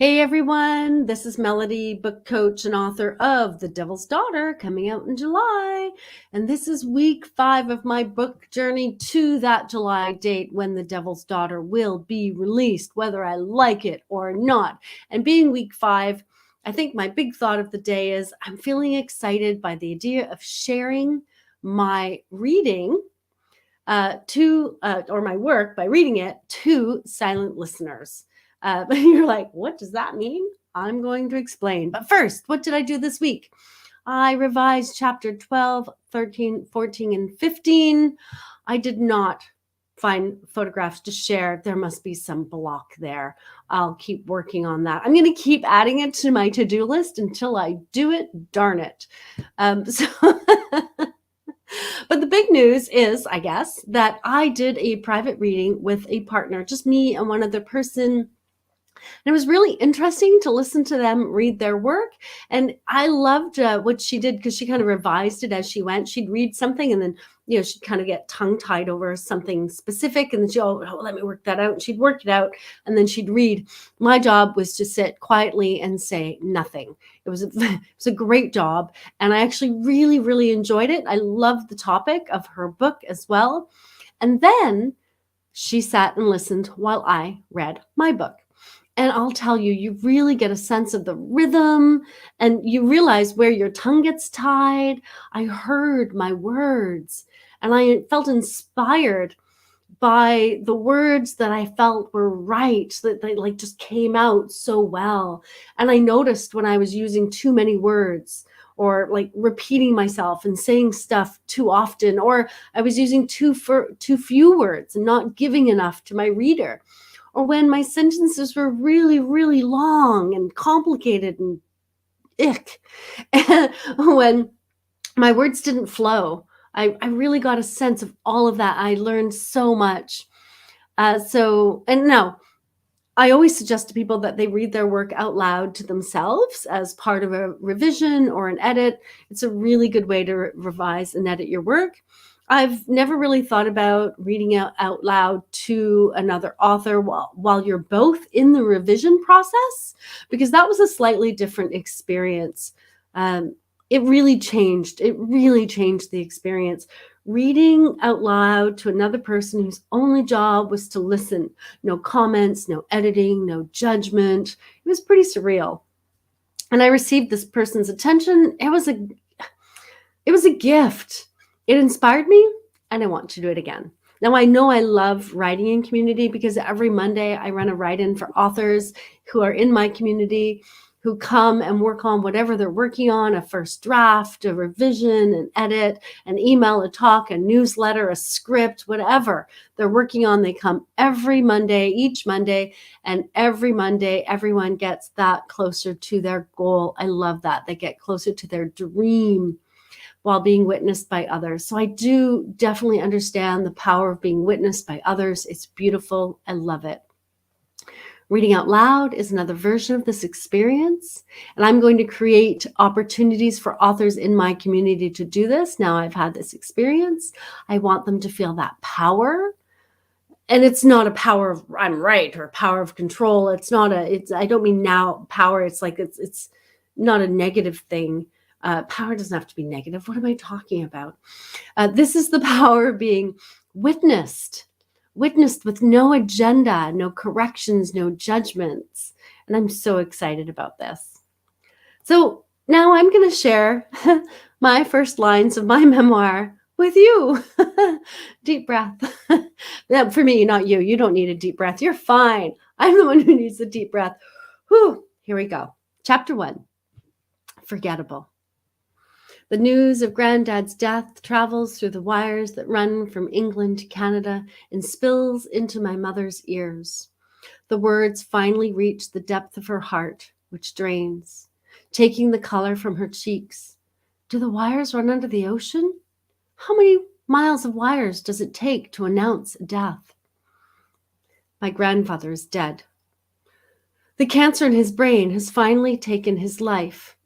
Hey everyone, this is Melody, book coach and author of The Devil's Daughter, coming out in July. And this is week 5 of my book journey to that July date when The Devil's Daughter will be released, whether I like it or not. And being week 5, I think my big thought of the day is I'm feeling excited by the idea of sharing my reading or my work by reading it to silent listeners. But you're like, what does that mean? I'm going to explain. But first, what did I do this week? I revised chapter 12, 13, 14, and 15. I did not find photographs to share. There must be some block there. I'll keep working on that. I'm going to keep adding it to my to-do list until I do it. Darn it. But the big news is, I guess, that I did a private reading with a partner, just me and one other person. And it was really interesting to listen to them read their work. And I loved what she did because she kind of revised it as she went. She'd read something and then, she'd kind of get tongue-tied over something specific. And then let me work that out. And she'd work it out and then she'd read. My job was to sit quietly and say nothing. It was a great job. And I actually really, really enjoyed it. I loved the topic of her book as well. And then she sat and listened while I read my book. And I'll tell you, you really get a sense of the rhythm and you realize where your tongue gets tied. I heard my words and I felt inspired by the words that I felt were right, that they just came out so well. And I noticed when I was using too many words or repeating myself and saying stuff too often, or I was using too few words and not giving enough to my reader. Or when my sentences were really, really long and complicated and ick. And when my words didn't flow, I really got a sense of all of that. I learned so much. And now, I always suggest to people that they read their work out loud to themselves as part of a revision or an edit. It's a really good way to revise and edit your work. I've never really thought about reading out loud to another author while you're both in the revision process, because that was a slightly different experience. It really changed the experience. Reading out loud to another person whose only job was to listen, no comments, no editing, no judgment. It was pretty surreal. And I received this person's attention. It was a gift. It inspired me, and I want to do it again. Now, I know I love writing in community because every Monday I run a write-in for authors who are in my community, who come and work on whatever they're working on, a first draft, a revision, an edit, an email, a talk, a newsletter, a script, whatever they're working on. They come every Monday, each Monday, and every Monday, everyone gets that closer to their goal. I love that. They get closer to their dream while being witnessed by others. So I do definitely understand the power of being witnessed by others. It's beautiful. I love it. Reading out loud is another version of this experience, and I'm going to create opportunities for authors in my community to do this. Now I've had this experience. I want them to feel that power. And it's not a power of I'm right or power of control. I don't mean now power. It's not a negative thing. Power doesn't have to be negative. What am I talking about? This is the power of being witnessed with no agenda, no corrections, no judgments. And I'm so excited about this. So now I'm going to share my first lines of my memoir with you. Deep breath. For me, not you. You don't need a deep breath. You're fine. I'm the one who needs the deep breath. Whew. Here we go. Chapter 1. Forgettable. The news of Granddad's death travels through the wires that run from England to Canada and spills into my mother's ears. The words finally reach the depth of her heart, which drains, taking the color from her cheeks. Do the wires run under the ocean? How many miles of wires does it take to announce a death? My grandfather is dead. The cancer in his brain has finally taken his life.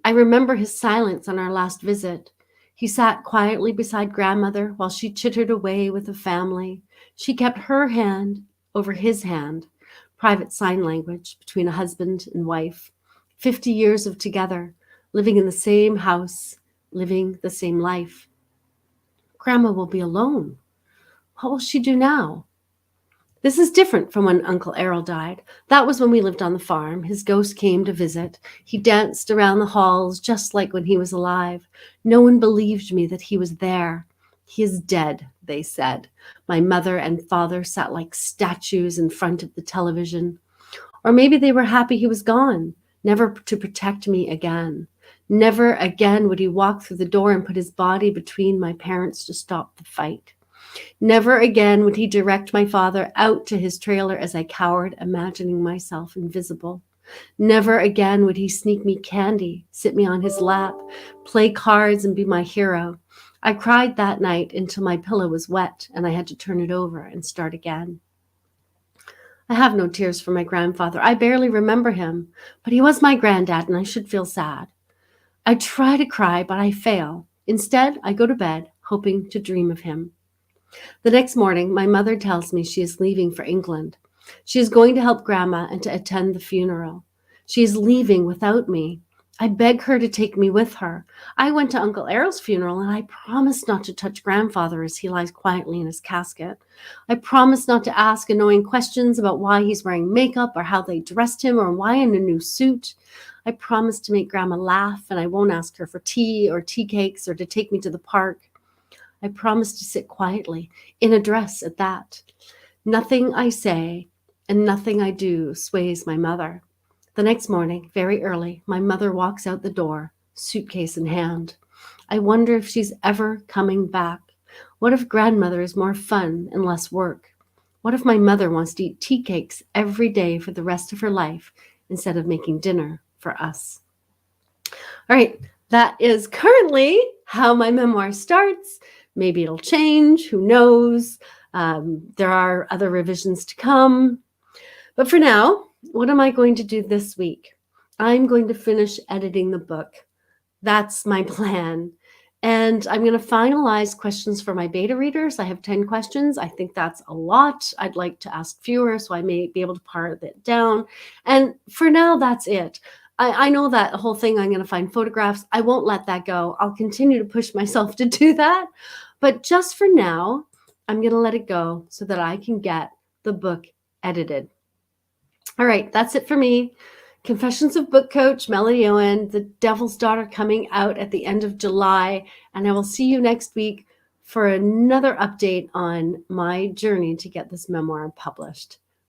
I remember his silence on our last visit. He sat quietly beside grandmother while she chittered away with the family. She kept her hand over his hand, private sign language between a husband and wife, 50 years of together, living in the same house, living the same life. Grandma will be alone. What will she do now? This is different from when Uncle Errol died. That was when we lived on the farm. His ghost came to visit. He danced around the halls just like when he was alive. No one believed me that he was there. He is dead, they said. My mother and father sat like statues in front of the television. Or maybe they were happy he was gone, never to protect me again. Never again would he walk through the door and put his body between my parents to stop the fight. Never again would he direct my father out to his trailer as I cowered, imagining myself invisible. Never again would he sneak me candy, sit me on his lap, play cards, and be my hero. I cried that night until my pillow was wet and I had to turn it over and start again. I have no tears for my grandfather. I barely remember him, but he was my granddad and I should feel sad. I try to cry, but I fail. Instead, I go to bed, hoping to dream of him. The next morning, my mother tells me she is leaving for England. She is going to help Grandma and to attend the funeral. She is leaving without me. I beg her to take me with her. I went to Uncle Errol's funeral and I promised not to touch Grandfather as he lies quietly in his casket. I promised not to ask annoying questions about why he's wearing makeup or how they dressed him or why in a new suit. I promised to make Grandma laugh and I won't ask her for tea or tea cakes or to take me to the park. I promised to sit quietly, in a dress at that. Nothing I say and nothing I do sways my mother. The next morning, very early, my mother walks out the door, suitcase in hand. I wonder if she's ever coming back. What if grandmother is more fun and less work? What if my mother wants to eat tea cakes every day for the rest of her life instead of making dinner for us? All right, that is currently how my memoir starts. Maybe it'll change, who knows? There are other revisions to come. But for now, what am I going to do this week? I'm going to finish editing the book. That's my plan. And I'm going to finalize questions for my beta readers. I have 10 questions. I think that's a lot. I'd like to ask fewer, so I may be able to pare it down. And for now, that's it. I know that whole thing, I'm going to find photographs. I won't let that go. I'll continue to push myself to do that. But just for now, I'm going to let it go so that I can get the book edited. All right, that's it for me. Confessions of Book Coach, Melody Owen, The Devil's Daughter coming out at the end of July. And I will see you next week for another update on my journey to get this memoir published.